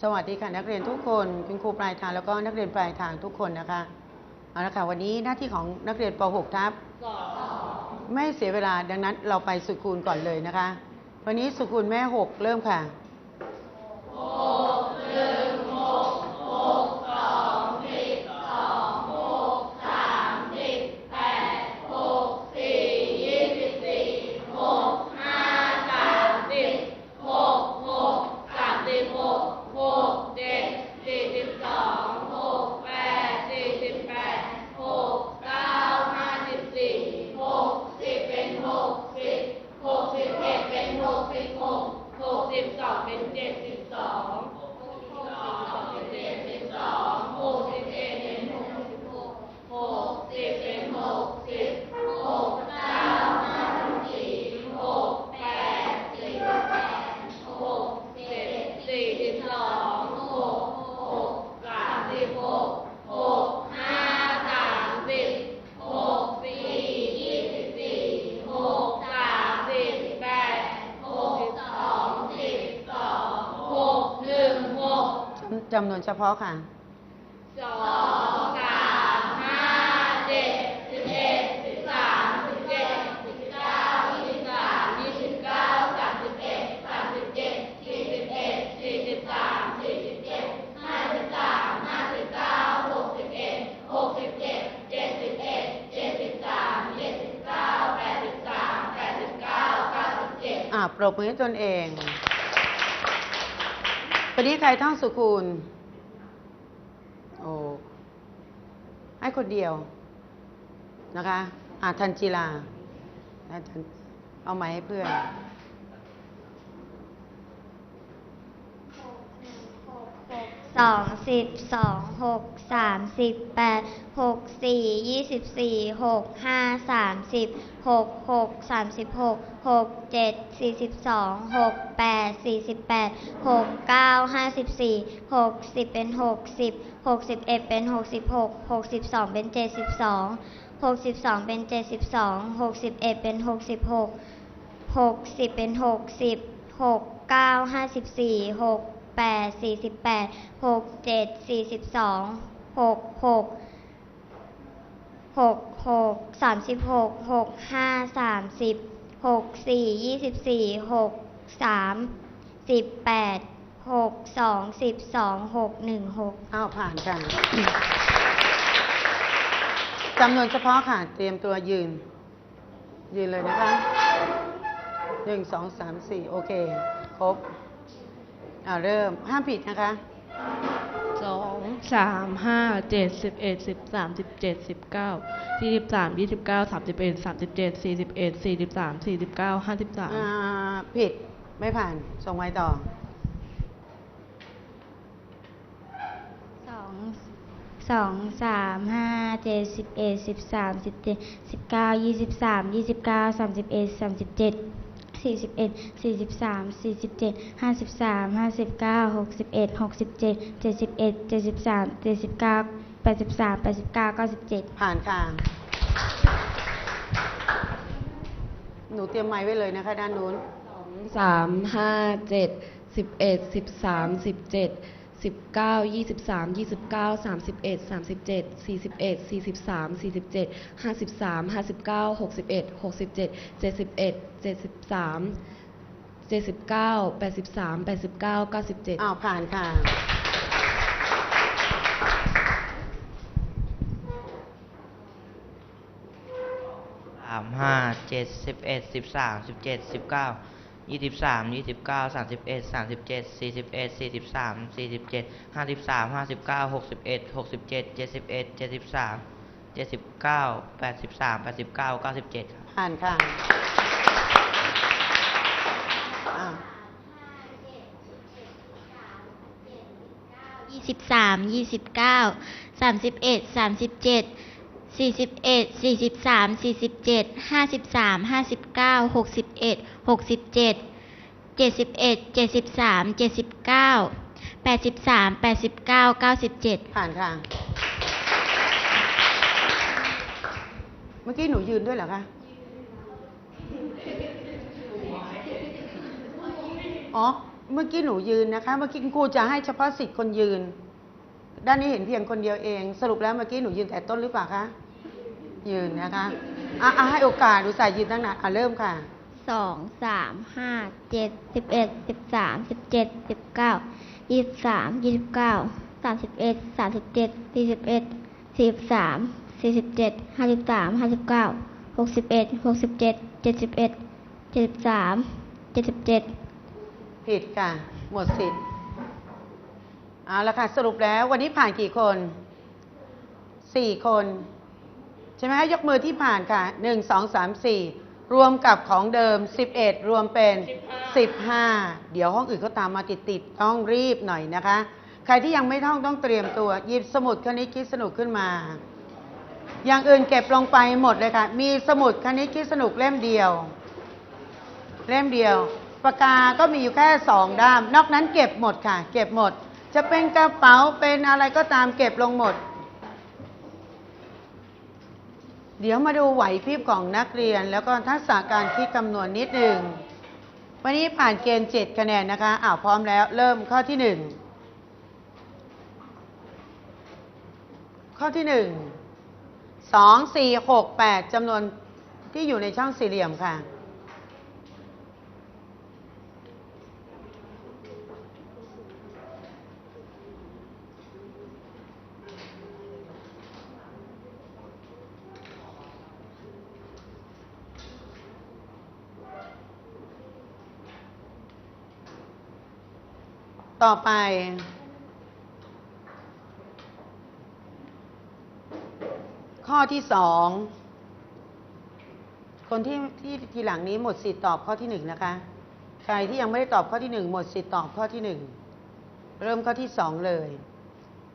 สวัสดีค่ะนักเรียนทุกคนคุณครูปลายทางแล้วก็นักเรียนปลายทางทุกคนนะคะเอาละค่ะวันนี้หน้าที่ของนักเรียนป .6 ทับไม่เสียเวลาดังนั้นเราไปสุคูณก่อนเลยนะคะวันนี้สุคูณแม่6เริ่มค่ะจำนวนเฉพาะค่ะปรบมือให้ตนเองวันนี้ใครท่องสุคูณโอ้ให้คนเดียวนะคะทันจีลาเอาไม้ให้เพื่อนผ่านค่ะจำนวนเฉพาะค่ะเตรียมตัวยืนเลยนะคะ1 2 3 4โอเคครบเริ่มห้ามผิดนะคะ2 3 5 7 11 13 17 19 23 29 31 37 41 43 49 53ผิดไม่ผ่านส่งไว้ต่อ2 3 5 7 11 13 17 19 23 29 31 37 41 43 47 53 59 61 67 71 73 79 83 89 97ผ่านค่ะหนูเตรียมไม้ไว้เลยนะคะด้านนู้น2 3 5 7 11 13 17 19 23 29 31 37 41 43 47 53 59 61 67 71 73 79 83 89 97ผ่านค่ะ3 5 7 11 13 17 19 23 29 31 37 41 43 47 53 59 61 67 71 73 79 83 89 97ผ่านค่ะ23 29 31 37 41 43 47 53 59 61 67 71 73 79 83 89 97ผ่านค่ะเมื่อกี้หนูยืนด้วยเหรอคะ เมื่อกี้หนูยืนนะคะ เมื่อกี้คุณครูจะให้เฉพาะสิทธิ์คนยืน ด้านนี้เห็นเพียงคนเดียวเอง สรุปแล้วเมื่อกี้หนูยืนแต่ต้นหรือเปล่าคะ ยืนนะคะให้โอกาสอุตส่าห์ยืนตั้งนานเริ่มค่ะ 2 3 5 7 11 13 17 19 23 29 31 37 41 43 47 53 59 61 67 71 73 77 ผิดค่ะ หมดสิทธิ์เอาละค่ะ สรุปแล้ววันนี้ผ่านกี่คน4 คน ใช่ไหมคะยกมือที่ผ่านค่ะ1 2 3 4รวมกับของเดิม11รวมเป็น15เดี๋ยวห้องอื่นเขาตามมาติดๆต้องรีบหน่อยนะคะ ใครที่ยังไม่ท่องต้องเตรียมตัวหยิบสมุดคณิตคิดสนุกขึ้นมา อย่างอื่นเก็บลงไปหมดเลยค่ะ มีสมุดคณิตคิดสนุกเล่มเดียวปากกาก็มีอยู่แค่2 ด้ามนอกนั้นเก็บหมดค่ะ เก็บหมด จะเป็นกระเป๋าเป็นอะไรก็ตามเก็บลงหมด เดี๋ยวมาดูไหวพริบของนักเรียนแล้วก็ทักษะการคิดคำนวณนิดหนึ่งวันนี้ผ่านเกณฑ์7 คะแนนนะคะพร้อมแล้วเริ่มข้อที่1ข้อที่1 2 4 6 8จำนวนที่อยู่ในช่องสี่เหลี่ยมค่ะต่อไปข้อที่2คนที่ทีหลังนี้หมดสิทธิ์ตอบข้อที่1นะคะใครที่ยังไม่ได้ตอบข้อที่1หมดสิทธิ์ตอบข้อที่1เริ่มข้อที่2เลย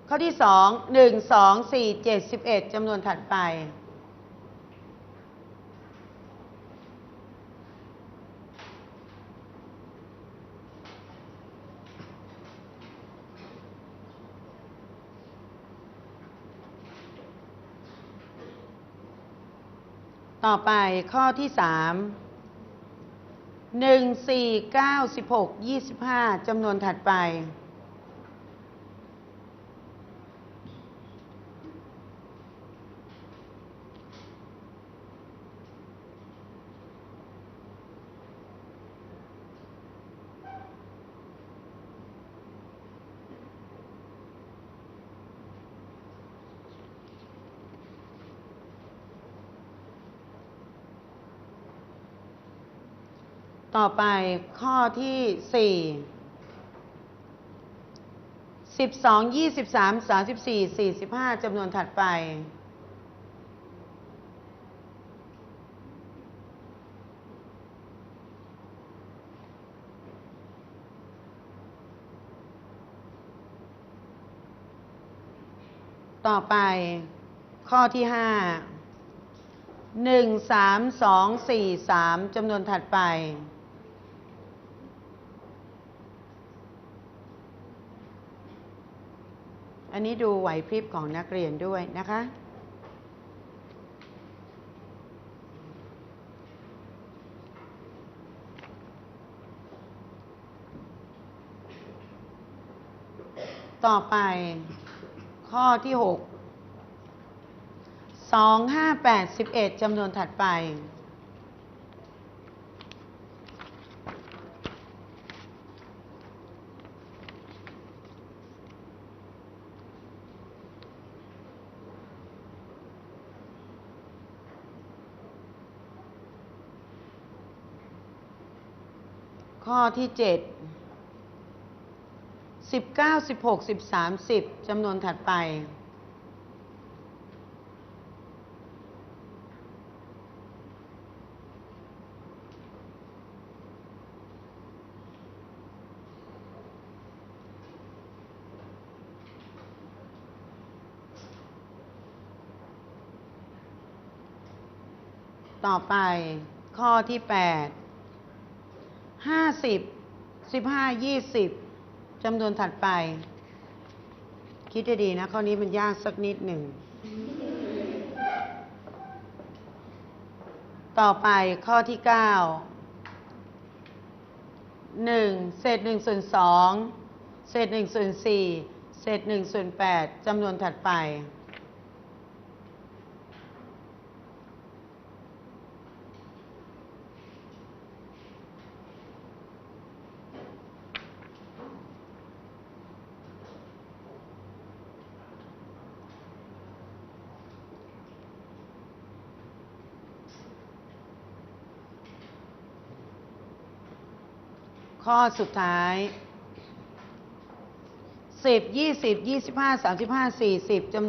ข้อที่2 1 2 4 7 11จำนวนถัดไปต่อไปข้อที่3 1 4 9 16 25จำนวนถัดไปต่อไปข้อที่4 12 23 34 45จำนวนถัดไปต่อไปข้อที่5 1 3 2 4 3จำนวนถัดไปอันนี้ดูไหวพริบของนักเรียนด้วยนะคะ ต่อไปข้อที่6 2 5 8 11จำนวนถัดไปข้อที่7 19 16 13 10จำนวนถัดไปต่อไปข้อที่8 50 15 20จำนวนถัดไปคิดให้ดีนะข้อนี้มันยากสักนิดหนึ่งต่อไปข้อที่9 1 เศษ1ส่วน2เศษ1ส่วน4เศษ1ส่วน8จำนวนถัดไปข้อสุดท้าย10 20 25 35 40จำนวน